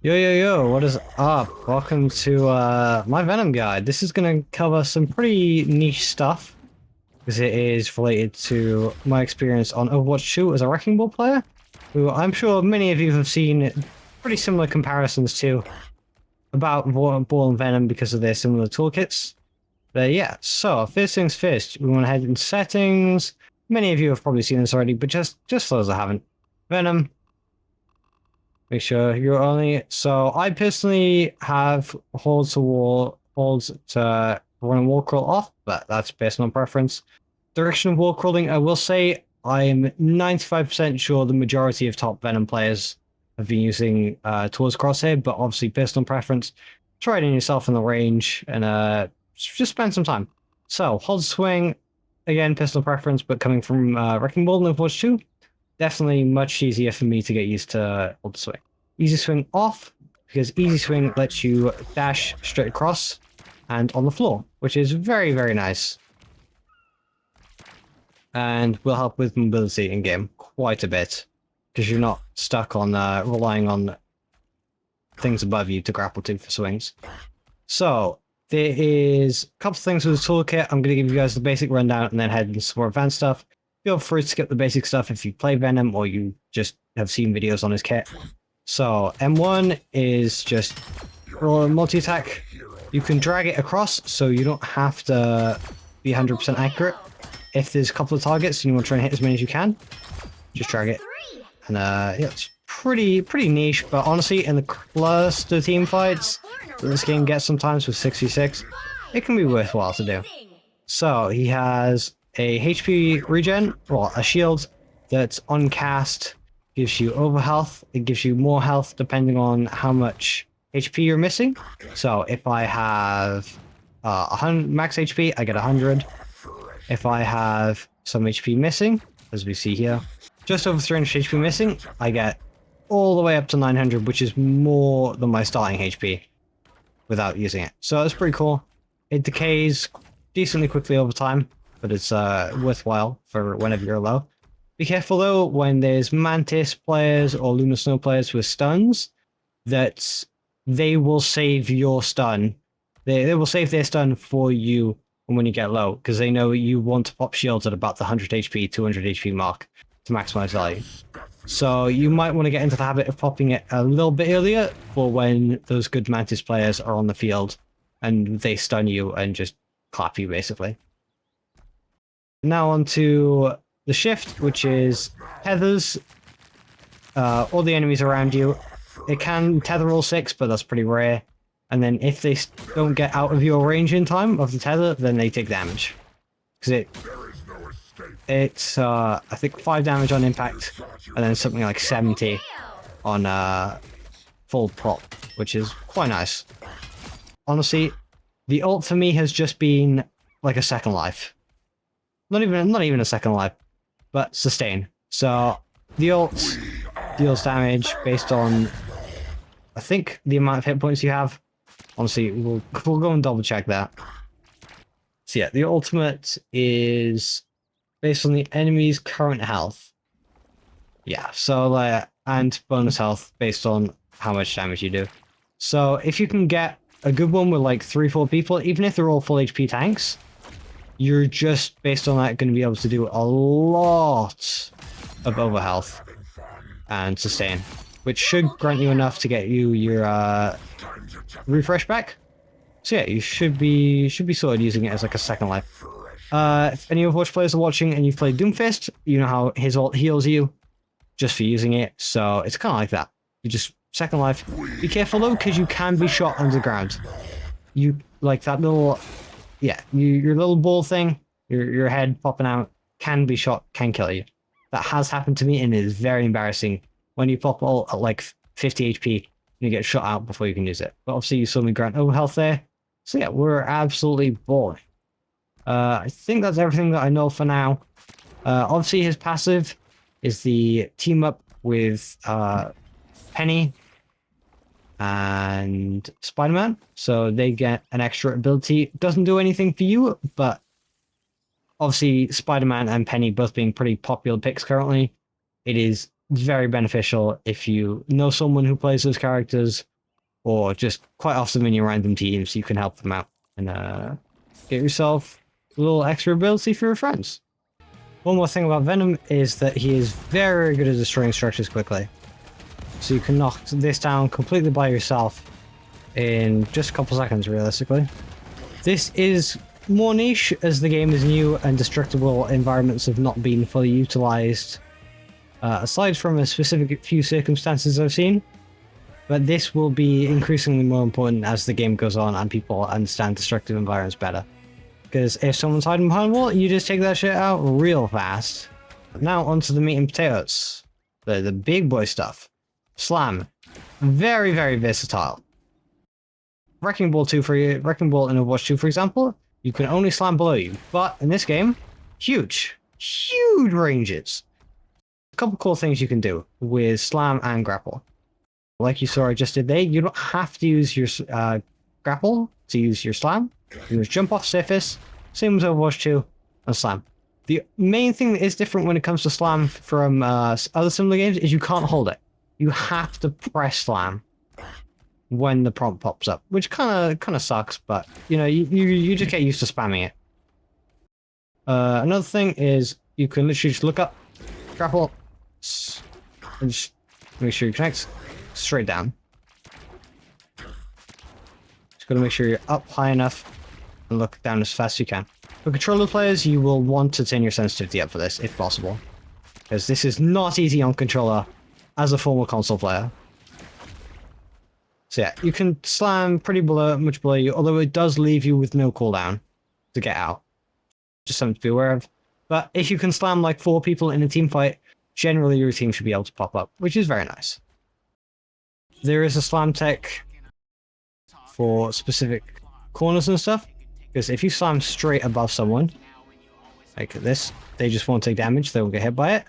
Yo, yo, yo, what is up? Welcome to my Venom guide. This is going to cover some pretty niche stuff because it is related to my experience on Overwatch 2 as a Wrecking Ball player, who I'm sure many of you have seen pretty similar comparisons to about Ball and Venom because of their similar toolkits. But yeah, so first things first, we want to head in settings. Many of you have probably seen this already, but just for those that haven't. Venom. Make sure you're only. So I personally have holds to run and wall crawl off, but that's based on preference. Direction of wall crawling, I will say I'm 95% sure the majority of top Venom players have been using towards crosshair, but obviously based on preference, try it in yourself in the range and just spend some time. So hold swing, again personal preference, but coming from Wrecking Ball and Overwatch 2. Definitely much easier for me to get used to hold swing. Easy swing off, because easy swing lets you dash straight across and on the floor, which is very, very nice. And will help with mobility in game quite a bit, because you're not stuck on relying on things above you to grapple to for swings. So there is a couple of things with the toolkit. I'm going to give you guys the basic rundown and then head into some more advanced stuff. Feel free to skip the basic stuff if you play Venom or you just have seen videos on his kit. So M1 is just multi-attack. You can drag it across so you don't have to be 100% accurate. If there's a couple of targets and you want to try and hit as many as you can, just drag it. And yeah, it's pretty niche, but honestly in the cluster team fights that this game gets sometimes with 6v6, it can be worthwhile to do. So he has a HP regen, well, a shield that's on cast, gives you over health. It gives you more health depending on how much HP you're missing. So if I have 100 max HP, I get 100. If I have some HP missing, as we see here, just over 300 HP missing, I get all the way up to 900, which is more than my starting HP without using it. So it's pretty cool. It decays decently quickly over time, but it's worthwhile for whenever you're low. Be careful though when there's Mantis players or Lunar Snow players with stuns, that they will save your stun. They will save their stun for you when you get low, because they know you want to pop shields at about the 100 HP, 200 HP mark to maximize value. So you might want to get into the habit of popping it a little bit earlier for when those good Mantis players are on the field and they stun you and just clap you basically. Now on to the shift, which is tethers all the enemies around you. It can tether all 6, but that's pretty rare. And then if they don't get out of your range in time of the tether, then they take damage. Because it's I think 5 damage on impact, and then something like 70 on full prop, which is quite nice. Honestly, the ult for me has just been like a second life. Not even a second life, but sustain. So the ult deals damage based on, I think, the amount of hit points you have. Honestly, we'll go and double check that. So yeah, the ultimate is based on the enemy's current health. Yeah, so and bonus health based on how much damage you do. So if you can get a good one with like 3-4 people, even if they're all full HP tanks, you're just, based on that, going to be able to do a lot of over health and sustain, which should grant you enough to get you your refresh back. So yeah, you should be sorted using it as like a second life. If any Overwatch players are watching and you've played Doomfist, you know how his ult heals you just for using it. So it's kind of like that. You just second life. Be careful though, because you can be shot underground. You like that little. Yeah, your little ball thing, your head popping out, can be shot, can kill you. That has happened to me, and it is very embarrassing when you pop all at like 50 HP and you get shot out before you can use it. But obviously you saw me grant over health there. So yeah, we're absolutely balling. I think that's everything that I know for now. Obviously his passive is the team up with Penny and Spider-Man, so they get an extra ability. Doesn't do anything for you, but obviously Spider-Man and Penny both being pretty popular picks currently, it is very beneficial if you know someone who plays those characters or just quite often when you're random teams, you can help them out and get yourself a little extra ability for your friends. One more thing about Venom is that he is very good at destroying structures quickly. So you can knock this down completely by yourself in just a couple seconds, realistically. This is more niche as the game is new and destructible environments have not been fully utilized, aside from a specific few circumstances I've seen. But this will be increasingly more important as the game goes on and people understand destructive environments better. Because if someone's hiding behind a wall, you just take that shit out real fast. Now onto the meat and potatoes. The big boy stuff. Slam. Very, very versatile. Wrecking Ball in Overwatch 2, for example, you can only slam below you. But in this game, huge ranges. A couple cool things you can do with slam and grapple. Like you saw I just did there, you don't have to use your grapple to use your slam. You can just jump off surface, same as Overwatch 2, and slam. The main thing that is different when it comes to slam from other similar games is you can't hold it. You have to press slam when the prompt pops up, which kind of sucks, but you know, you just get used to spamming it. Another thing is you can literally just look up, grapple, and just make sure you connect straight down. Just gotta make sure you're up high enough and look down as fast as you can. For controller players, you will want to turn your sensitivity up for this, if possible, because this is not easy on controller as a former console player. So yeah, you can slam pretty much below you, although it does leave you with no cooldown to get out. Just something to be aware of. But if you can slam like 4 people in a team fight, generally your team should be able to pop up, which is very nice. There is a slam tech for specific corners and stuff, because if you slam straight above someone, like this, they just won't take damage, they won't get hit by it.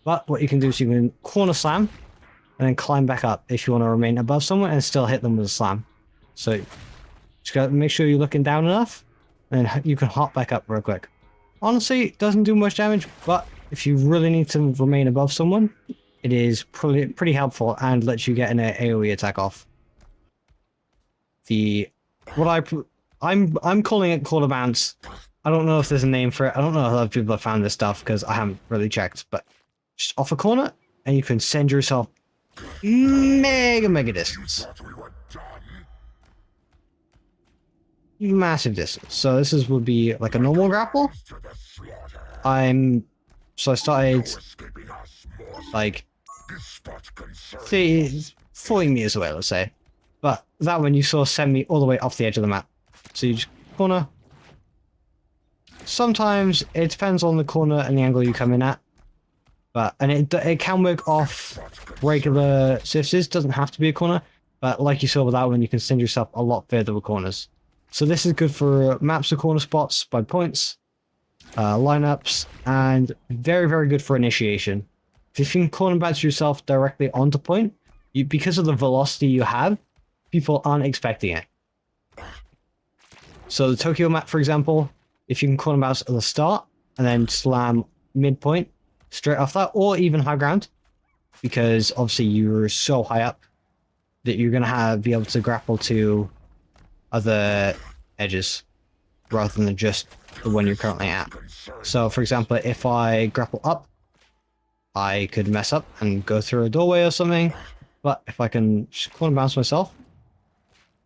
But what you can do is you can corner slam, and then climb back up if you want to remain above someone and still hit them with a slam. So just gotta make sure you're looking down enough, and you can hop back up real quick. Honestly, it doesn't do much damage, but if you really need to remain above someone, it is pretty helpful and lets you get an AoE attack off. I'm calling it quarter bounce. I don't know if there's a name for it. I don't know how other people have found this stuff because I haven't really checked, but just off a corner and you can send yourself mega distance. Massive distance. So this would be like a normal grapple. I started like 40 meters away, let's say. But that one you saw send me all the way off the edge of the map. So you just corner. Sometimes it depends on the corner and the angle you come in at. And it can work off regular surfaces, doesn't have to be a corner. But like you saw with that one, you can send yourself a lot further with corners. So this is good for maps of corner spots by points, lineups, and very good for initiation. If you can corner bounce yourself directly onto point, because of the velocity you have, people aren't expecting it. So the Tokyo map, for example, if you can corner bounce at the start and then slam midpoint straight off that, or even high ground, because obviously you're so high up that you're gonna be able to grapple to other edges rather than just the one you're currently at. So for example, if I grapple up, I could mess up and go through a doorway or something, but if I can just corner bounce myself,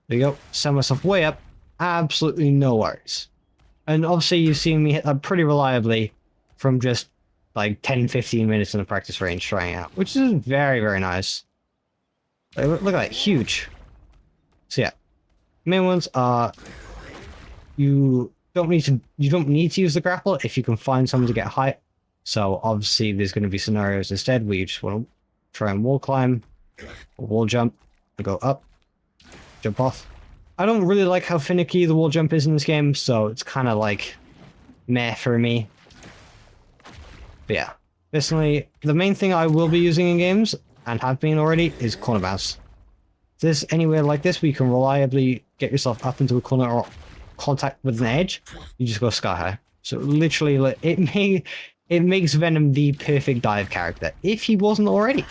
there you go, send myself way up, absolutely no worries. And obviously you've seen me hit that pretty reliably from just like 10-15 minutes in the practice range trying out, which is very nice. Look at that, huge. So yeah, main ones are you don't need to use the grapple if you can find someone to get height. So obviously there's going to be scenarios instead where you just want to try and wall climb or wall jump and go up, jump off. I don't really like how finicky the wall jump is in this game, so it's kind of like meh for me. But yeah, personally, the main thing I will be using in games, and have been already, is corner bounce. If there's anywhere like this where you can reliably get yourself up into a corner or contact with an edge, you just go sky high. So literally, it makes Venom the perfect dive character, if he wasn't already.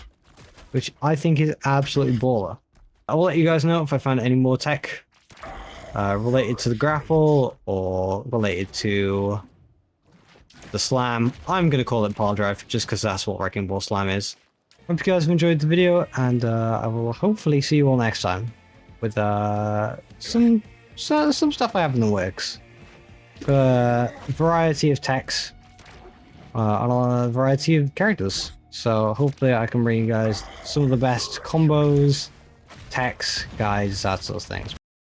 Which I think is absolutely baller. I will let you guys know if I find any more tech related to the grapple or related to the slam. I'm going to call it power drive just because that's what Wrecking Ball Slam is. Hope you guys have enjoyed the video, and I will hopefully see you all next time with some stuff I have in the works for a variety of techs on a variety of characters. So hopefully I can bring you guys some of the best combos, techs, guides, that sort of things.